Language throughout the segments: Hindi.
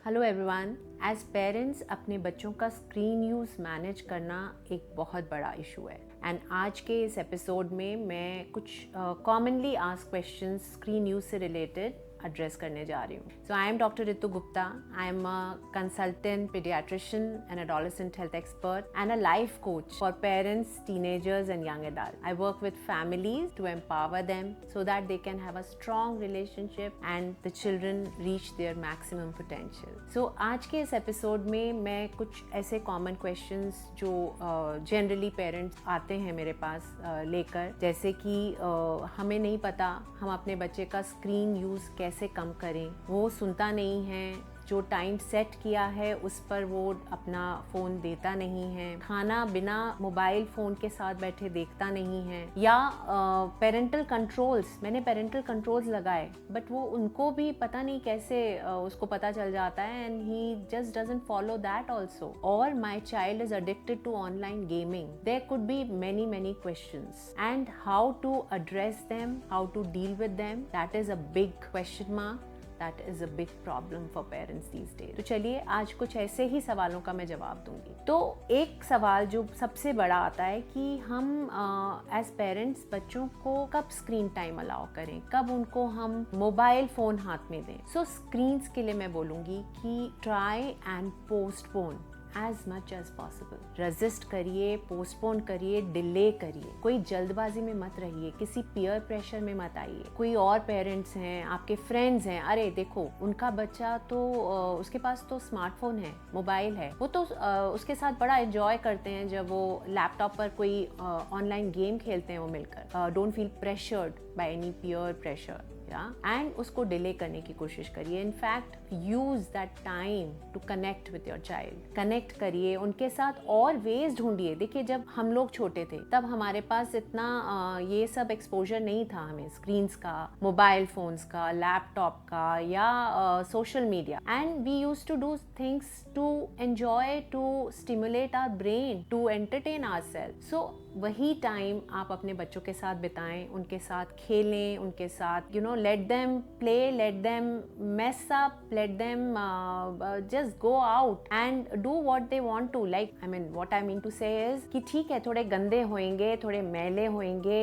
Hello everyone. एज पेरेंट्स अपने बच्चों का स्क्रीन यूज़ मैनेज करना एक बहुत बड़ा इशू है एंड आज के इस एपिसोड में मैं कुछ commonly asked questions screen use से रिलेटेड एड्रेस करने जा रही हूँ। So I am doctor Ritu Gupta. I am a consultant paediatrician and adolescent health expert and a life coach for parents, teenagers and young adults. I work with families to empower them so that they can have a strong relationship and the children reach their maximum potential. So आज के इस एपिसोड में मैं कुछ ऐसे कॉमन क्वेश्चंस जो जनरली पेरेंट्स आते हैं मेरे पास लेकर, जैसे कि हमें नहीं पता हम अपने बच्चे का स्क्रीन यूज़ कैसे कम करें, वो सुनता नहीं है, जो टाइम सेट किया है उस पर वो अपना फ़ोन देता नहीं है, खाना बिना मोबाइल फ़ोन के साथ बैठे देखता नहीं है, या पेरेंटल कंट्रोल्स, मैंने पेरेंटल कंट्रोल्स लगाए बट वो उनको भी पता नहीं कैसे उसको पता चल जाता है and he just doesn't follow that also, और my child is addicted to online gaming. There could be many questions and how to address them, how to deal with them, that is a big question mark. That is a big problem for parents these days. तो चलिए आज कुछ ऐसे ही सवालों का मैं जवाब दूंगी. तो एक सवाल जो सबसे बड़ा आता है कि हम एज पेरेंट्स बच्चों को कब स्क्रीन टाइम अलाउ करें, कब उनको हम मोबाइल फ़ोन हाथ में दें. सो स्क्रीन्स के लिए मैं बोलूँगी कि try and postpone as much as possible. Resist करिए, पोस्टपोन करिए, डिले करिए. कोई जल्दबाजी में मत रहिए, किसी पीयर प्रेशर में मत आइए. कोई और पेरेंट्स हैं, आपके फ्रेंड्स हैं, अरे देखो उनका बच्चा तो उसके पास तो स्मार्टफोन है, मोबाइल है, वो तो उसके साथ बड़ा एंजॉय करते हैं जब वो लैपटॉप पर कोई ऑनलाइन गेम खेलते हैं वो मिलकर. Don't feel pressured by any peer pressure and उसको डिले करने की कोशिश करिए. In fact use that time to connect with your child. Connect करिए उनके साथ और वेज ढूंढिए. देखिए जब हम लोग छोटे थे तब हमारे पास इतना ये सब एक्सपोजर नहीं था हमें स्क्रीन्स का, मोबाइल फोन्स का, लैपटॉप का या social media, and we use to do things to enjoy, to stimulate our brain, to entertain ourselves. So वही टाइम आप अपने बच्चों के साथ बिताएं, उनके साथ खेलें, उनके साथ let them play, let them mess up, let them just go out and do what they want to. Like, I mean, what I mean to say is कि ठीक है थोड़े गंदे होंगे, थोड़े मैले होंगे,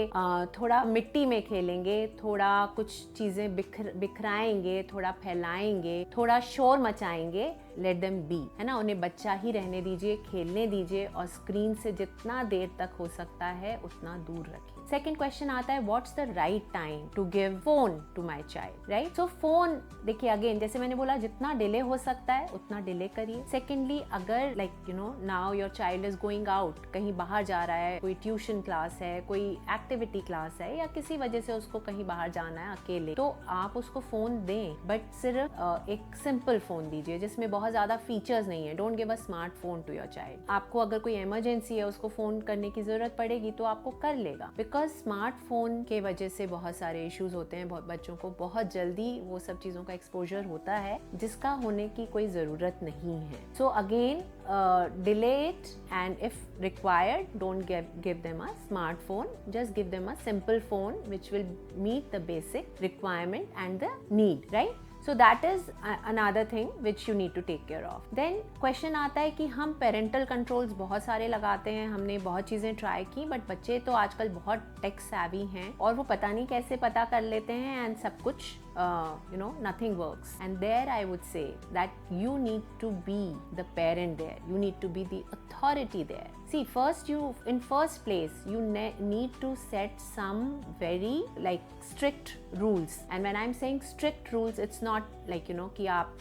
थोड़ा मिट्टी में खेलेंगे, थोड़ा कुछ चीज़ें बिखराएंगे, थोड़ा फैलाएंगे, थोड़ा शोर मचाएंगे. लेट देम बी, है ना. उन्हें बच्चा ही रहने दीजिए, खेलने दीजिए और स्क्रीन से जितना देर तक हो सकता है उतना दूर रखिए. सेकेंड क्वेश्चन आता है what's the right time to give phone to my child, right. So phone देखिए अगेन जैसे मैंने बोला जितना डिले हो सकता है उतना डिले करिए. सेकेंडली अगर like now your child is going out, कहीं बाहर जा रहा है, कोई ट्यूशन क्लास है, कोई एक्टिविटी क्लास है या किसी वजह से उसको कहीं बाहर जाना है अकेले, तो आप उसको फोन दें बट सिर्फ एक सिंपल फोन दीजिए जिसमें बहुत ज्यादा फीचर्स नहीं है. Don't give a smartphone to your child. आपको अगर कोई इमरजेंसी है, उसको फोन करने की जरूरत पड़ेगी तो आपको कर लेगा. बिकॉज स्मार्टफोन के वजह से बहुत सारे इश्यूज होते हैं, बच्चों को बहुत जल्दी वो सब चीज़ों का एक्सपोजर होता है जिसका होने की कोई ज़रूरत नहीं है. So again delay it and if required don't give them a smartphone, just give them a simple phone which will meet the basic requirement and the need, right. So that is another thing which you need to take care of. Then question आता है कि हम पेरेंटल कंट्रोल्स बहुत सारे लगाते हैं, हमने बहुत चीज़ें ट्राई की बट बच्चे तो आजकल बहुत टेक savvy हैं और वो पता नहीं कैसे पता कर लेते हैं एंड सब कुछ nothing works. And there I would say that you need to be the parent there. You need to be the authority there. See, in first place, you need to set some very strict rules. And when I'm saying strict rules, it's not like कि आप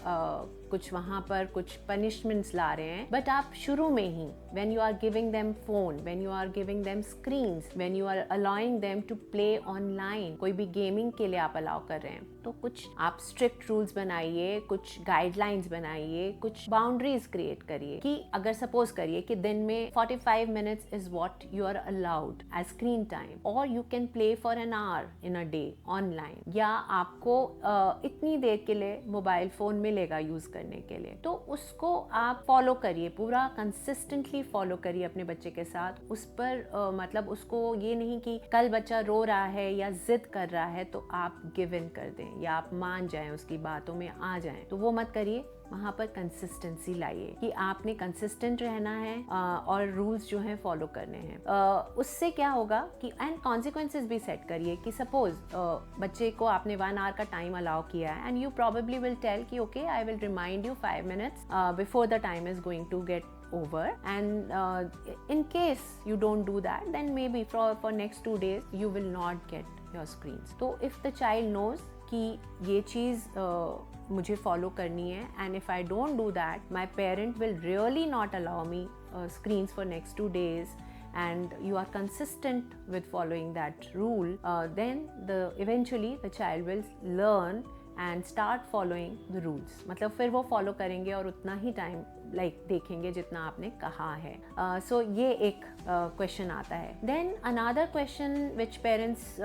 कुछ वहाँ पर कुछ punishments ला रहे हैं, but आप शुरू में ही when you are giving them phone, when you are giving them screens, when you are allowing them to play online, कोई भी गेमिंग के लिए आप अलाउ कर रहे हैं तो कुछ आप स्ट्रिक्ट रूल्स बनाइए, कुछ गाइडलाइंस बनाइए, कुछ बाउंड्रीज क्रिएट करिए कि अगर सपोज करिए कि दिन में 45 minutes is what you are allowed as screen time, or you can play for an hour in a day online, या आपको इतनी देर के लिए मोबाइल फोन मिलेगा यूज करने के लिए, तो उसको आप फॉलो करिए, पूरा कंसिस्टेंटली फॉलो करिए अपने बच्चे के साथ. उस पर मतलब उसको ये नहीं कि कल बच्चा रो रहा है या जिद कर रहा है तो आप गिव इन कर दें या आप मान जाएं, उसकी बातों में आ जाएं, तो वो मत करिए. वहाँ पर कंसिस्टेंसी लाइए कि आपने कंसिस्टेंट रहना है और रूल्स जो हैं फॉलो करने हैं। उससे क्या होगा कि एंड कॉन्सिक्वेंसेज भी सेट करिए कि सपोज बच्चे को आपने 1 आवर का टाइम अलाउ किया है and you probably will tell कि okay I will remind you 5 minutes before the time is going to get over, and in case you don't do that, then maybe for next 2 days you will not get your screens. So if the child knows कि ये चीज़ मुझे फॉलो करनी है and if I don't do that my parent will really not allow me screens for next 2 days, and you are consistent with following that rule, then eventually the child will learn and start following the rules. मतलब फिर वो फॉलो करेंगे और उतना ही टाइम देखेंगे जितना आपने कहा है। सो ये एक क्वेश्चन आता है। Then another question which parents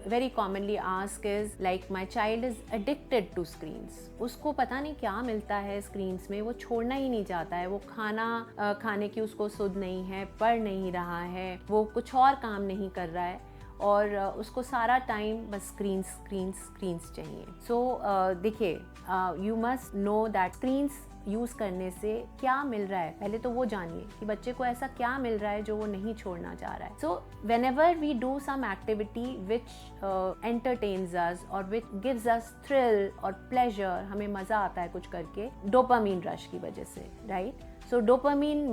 very commonly ask is like my child is addicted to screens. उसको पता नहीं क्या मिलता है स्क्रीन्स में, वो छोड़ना ही नहीं चाहता है। वो खाना खाने की उसको सुध नहीं है, पढ़ नहीं रहा है, वो कुछ और काम नहीं कर रहा है और उसको सारा टाइम बस स्क्रीन्स चाहिए। सो देखिए, you must know that screens use करने से क्या मिल रहा है, पहले तो वो जानिए कि बच्चे को ऐसा क्या मिल रहा है जो वो नहीं छोड़ना चाह रहा है। So whenever we do some activity which entertains us और विच गिव्स अस थ्रिल और प्लेजर, हमें मज़ा आता है कुछ करके, डोपामीन रश की वजह से, राइट। सो डोपामीन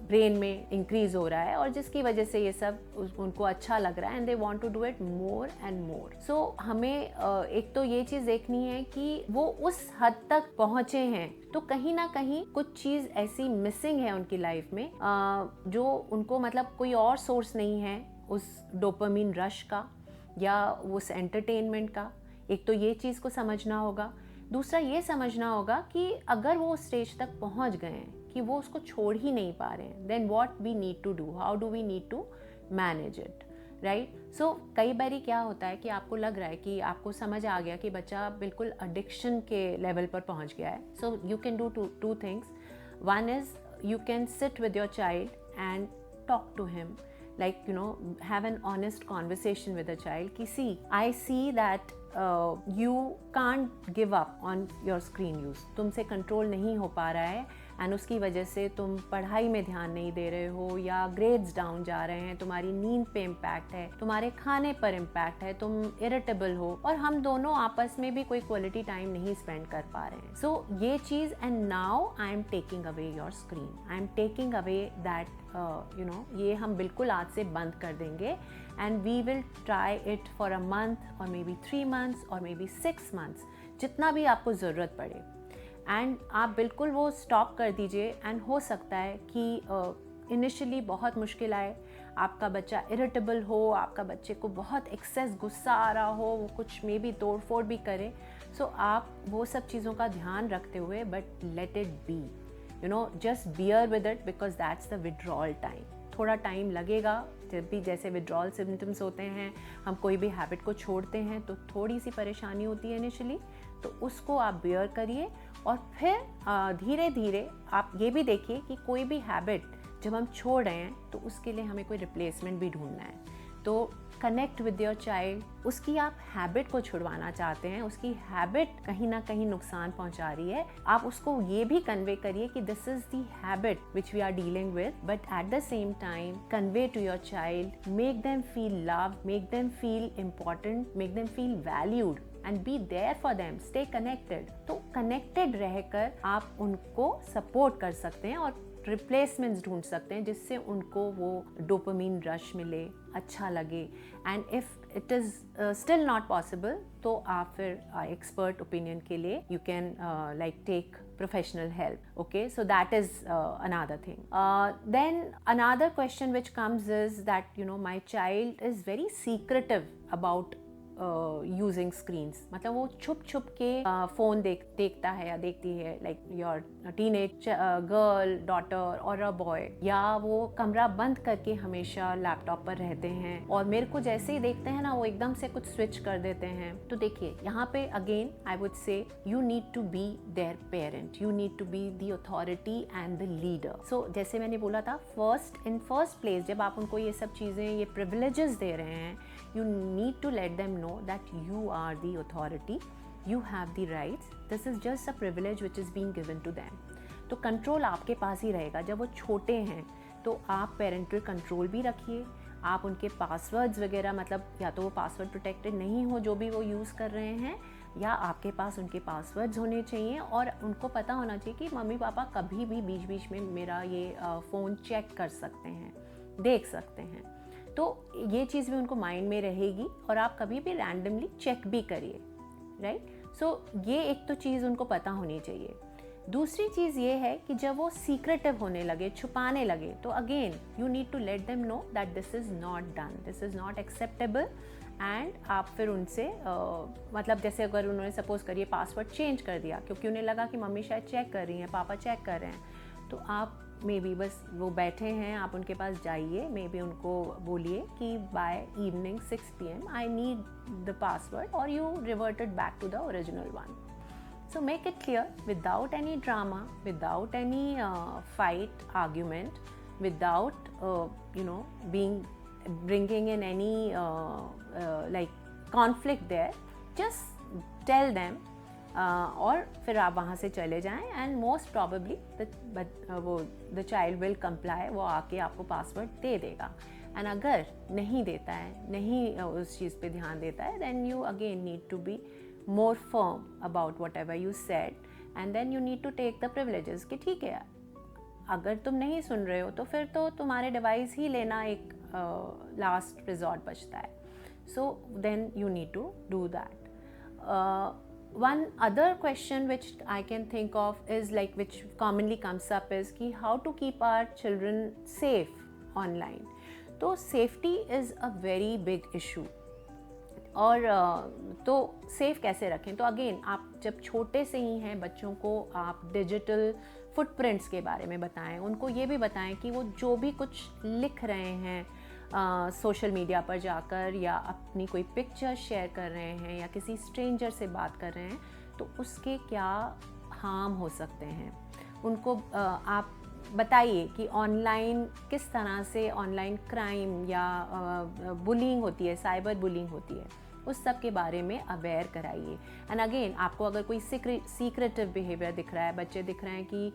ब्रेन में इंक्रीज हो रहा है और जिसकी वजह से ये सब उनको अच्छा लग रहा है and they want to do it more and more. So हमें एक तो ये चीज़ देखनी है कि वो उस हद तक पहुँचे हैं तो कहीं ना कहीं कुछ चीज़ ऐसी मिसिंग है उनकी लाइफ में जो उनको मतलब कोई और सोर्स नहीं है उस डोपामीन रश का या उस एंटरटेनमेंट का। एक तो ये चीज़ को समझना होगा। दूसरा ये समझना होगा कि अगर वो उस स्टेज तक पहुँच गए हैं कि वो उसको छोड़ ही नहीं पा रहे हैं, then what we need to do, how do we need to manage it, right. So कई बारी क्या होता है कि आपको लग रहा है कि आपको समझ आ गया कि बच्चा बिल्कुल एडिक्शन के लेवल पर पहुंच गया है। So you can do two things. One is you can sit with your child and talk to him, like have an honest conversation with a child ki see, I see that you can't give up on your screen use, तुमसे कंट्रोल नहीं हो पा रहा है एंड उसकी वजह से तुम पढ़ाई में ध्यान नहीं दे रहे हो या ग्रेड्स डाउन जा रहे हैं, तुम्हारी नींद पे इम्पैक्ट है, तुम्हारे खाने पर इम्पैक्ट है, तुम इरिटेबल हो और हम दोनों आपस में भी कोई क्वालिटी टाइम नहीं स्पेंड कर पा रहे हैं। सो ये चीज़, and now I am taking away your screen, I am taking away that ये हम बिल्कुल आज से बंद कर देंगे and we will try it for a month और मे बी 3 months और मे बी 6 months, जितना भी आपको ज़रूरत पड़े। एंड आप बिल्कुल वो स्टॉप कर दीजिए। एंड हो सकता है कि इनिशियली बहुत मुश्किल आए, आपका बच्चा इरिटेबल हो, आपका बच्चे को बहुत एक्सेस गुस्सा आ रहा हो, वो कुछ मे बी तोड़ फोड़ भी करे। सो आप वो सब चीज़ों का ध्यान रखते हुए but let it be, just bear with it because that's the withdrawal time. थोड़ा टाइम लगेगा, जब भी जैसे विड्रॉल सिम्टम्स होते हैं, हम कोई भी हैबिट को छोड़ते हैं तो थोड़ी सी परेशानी होती है इनिशियली, तो उसको आप बियर करिए और फिर धीरे धीरे आप ये भी देखिए कि कोई भी हैबिट जब हम छोड़ रहे हैं तो उसके लिए हमें कोई रिप्लेसमेंट भी ढूंढना है। तो कनेक्ट विद योर चाइल्ड, उसकी आप हैबिट को छुड़वाना चाहते हैं, उसकी हैबिट कहीं ना कहीं नुकसान पहुंचा रही है, आप उसको ये भी कन्वे करिए कि this is the habit which we are dealing with, but at the same time convey to your child, make them feel love, make them feel important, make them feel valued and be there for them, stay connected। तो कनेक्टेड रहकर आप उनको सपोर्ट कर सकते हैं और रिप्लेसमेंट्स ढूंढ सकते हैं जिससे उनको वो डोपामीन रश मिले, अच्छा लगे। And if it is still not possible तो आप फिर एक्सपर्ट ओपिनियन के लिए you can like take professional help. Okay, so that is another thing. Then another question which comes is that my child is very secretive about using screens, मतलब वो छुप छुप के फ़ोन देखता है या देखती है, like your teenage girl, daughter और अ बॉय, या वो कमरा बंद करके हमेशा लैपटॉप पर रहते हैं और मेरे को जैसे ही देखते हैं ना वो एकदम से कुछ स्विच कर देते हैं। तो देखिए यहाँ पे again I would say you need to be their parent, you need to be the authority and the leader. So जैसे मैंने बोला था, इन फर्स्ट प्लेस जब आप उनको ये सब चीज़ें, ये प्रिविलेजेस दे रहे हैं, you need to let them know that you are the authority you have the rights, this is just a privilege which is being given to them. तो कंट्रोल आपके पास ही रहेगा। जब वो छोटे हैं तो आप पेरेंटल कंट्रोल भी रखिए, आप उनके पासवर्ड्स वगैरह, मतलब या तो वो पासवर्ड प्रोटेक्टेड नहीं हो जो भी वो यूज़ कर रहे हैं, या आपके पास उनके पासवर्ड्स होने चाहिए, और उनको पता होना चाहिए कि मम्मी पापा कभी भी बीच बीच में मेरा ये फ़ोन चेक कर सकते हैं, देख सकते हैं। तो ये चीज़ भी उनको माइंड में रहेगी, और आप कभी भी रैंडमली चेक भी करिए, राइट। सो ये एक तो चीज़ उनको पता होनी चाहिए। दूसरी चीज़ ये है कि जब वो सीक्रेटिव होने लगे, छुपाने लगे, तो again you need to let them know that this is not done, this is not acceptable. And आप फिर उनसे मतलब जैसे अगर उन्होंने सपोज़ करिए पासवर्ड चेंज कर दिया क्योंकि उन्हें लगा कि मम्मी शायद चेक कर रही हैं, पापा चेक कर रहे हैं, तो आप मे बी बस वो बैठे हैं, आप उनके पास जाइए, मे बी उनको बोलिए कि by evening 6 PM I need the password, और you reverted back to the original one. So make it clear without any drama, without any fight, argument, without bringing in any like conflict there. Just tell them और फिर आप वहाँ से चले जाएं, and most probably the child will comply, वो आके आपको पासवर्ड दे देगा. And अगर नहीं देता है, नहीं उस चीज़ पे ध्यान देता है, then you again need to be more firm about whatever you said, and then you need to take the privileges कि ठीक है, अगर तुम नहीं सुन रहे हो तो फिर तो तुम्हारे डिवाइस ही लेना एक लास्ट रिजॉर्ट बचता है. So then you need to do that. One other question which I can think of is like, which commonly comes up is कि how to keep our children safe online. तो safety is a very big issue. और तो सेफ़ कैसे रखें? तो अगेन आप जब छोटे से ही हैं बच्चों को आप डिजिटल फुटप्रिंट्स के बारे में बताएं, उनको ये भी बताएं कि वो जो भी कुछ लिख रहे हैं सोशल मीडिया पर जाकर, या अपनी कोई पिक्चर शेयर कर रहे हैं, या किसी स्ट्रेंजर से बात कर रहे हैं, तो उसके क्या हार्म हो सकते हैं. उनको आप बताइए कि ऑनलाइन किस तरह से ऑनलाइन क्राइम या बुलिंग होती है, साइबर बुलिंग होती है, उस सब के बारे में अवेयर कराइए. एंड अगेन आपको अगर कोई सीक्रेटिव बिहेवियर दिख रहा है, बच्चे दिख रहे हैं कि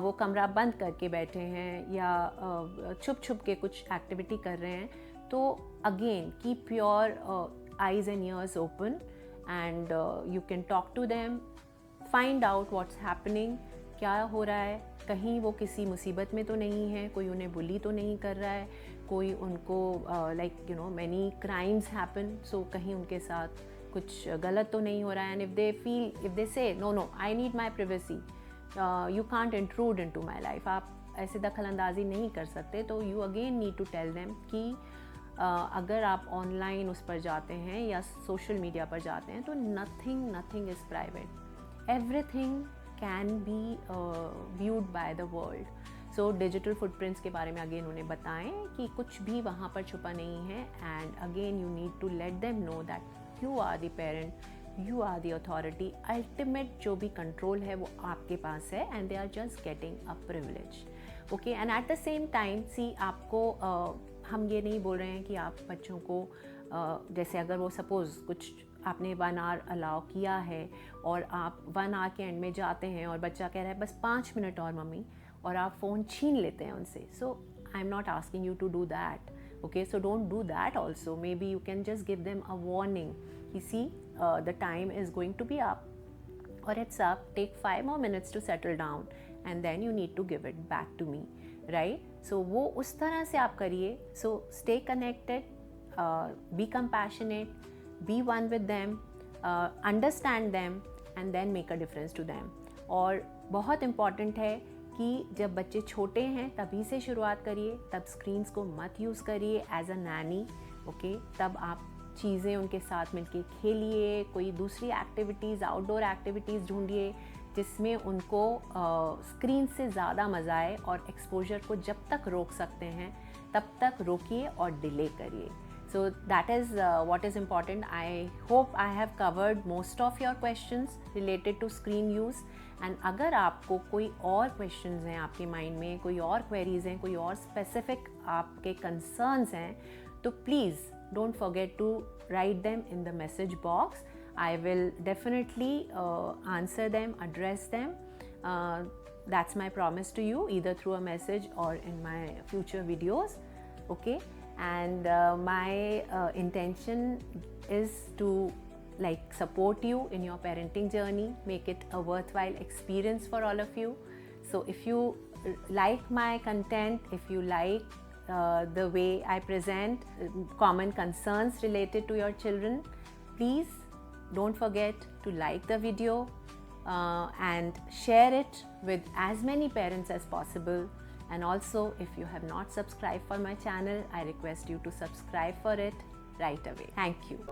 वो कमरा बंद करके बैठे हैं या छुप छुप के कुछ एक्टिविटी कर रहे हैं, तो again keep your eyes and ears open, and you can talk to them, find out what's happening, क्या हो रहा है, कहीं वो किसी मुसीबत में तो नहीं है, कोई उन्हें बुली तो नहीं कर रहा है, कोई उनको मैनी क्राइम्स हैपन, सो कहीं उनके साथ कुछ गलत तो नहीं हो रहा है. And if they say no I need my privacy, you can't intrude into my life, आप ऐसे दखल अंदाजी नहीं कर सकते, तो you again need to tell them कि अगर आप ऑनलाइन उस पर जाते हैं या सोशल मीडिया पर जाते हैं तो nothing is private, everything can be viewed by the world. So digital footprints के बारे में अगेन उन्हें बताएं कि कुछ भी वहाँ पर छुपा नहीं है, and again you need to let them know that you are the parent, you are the authority, ultimate जो भी control है वो आपके पास है, and they are just getting a privilege. Okay, and at the same time see, आपको हम ये नहीं बोल रहे हैं कि आप बच्चों को जैसे अगर वो सपोज़ कुछ आपने 1 आवर अलाउ किया है और आप 1 आवर के एंड में जाते हैं और बच्चा कह रहा है बस 5 मिनट और मम्मी, और आप फ़ोन छीन लेते हैं उनसे. So I am not asking you to do that. Okay, so don't do that also. Maybe you can just give them a warning कि see the time is going to be up, और it's up, take 5 more minutes to settle down, and then you need to give it back to me, right? So वो उस तरह से आप करिए. So stay connected, be compassionate, be one with them, understand them, and then make a difference to them. और बहुत इम्पॉर्टेंट है कि जब बच्चे छोटे हैं तभी से शुरुआत करिए, तब स्क्रीन्स को मत यूज़ करिए एज अ नैनी. ओके, तब आप चीज़ें उनके साथ मिलके खेलिए, कोई दूसरी एक्टिविटीज़, आउटडोर एक्टिविटीज़ ढूंढिए जिसमें उनको स्क्रीन से ज़्यादा मज़ा आए, और एक्सपोजर को जब तक रोक सकते हैं तब तक रोकिए और डिले करिए. So that is what is important. I hope I have covered most of your questions related to screen use. And अगर आपको कोई और questions हैं आपके mind में, कोई और queries हैं, कोई और specific आपके concerns हैं, तो please don't forget to write them in the message box. I will definitely answer them, address them. That's my promise to you, either through a message or in my future videos. Okay, and my intention is to support you in your parenting journey, make it a worthwhile experience for all of you. So if you like my content, if you like the way I present common concerns related to your children, please don't forget to like the video and share it with as many parents as possible. And also, if you have not subscribed for my channel, I request you to subscribe for it right away. Thank you.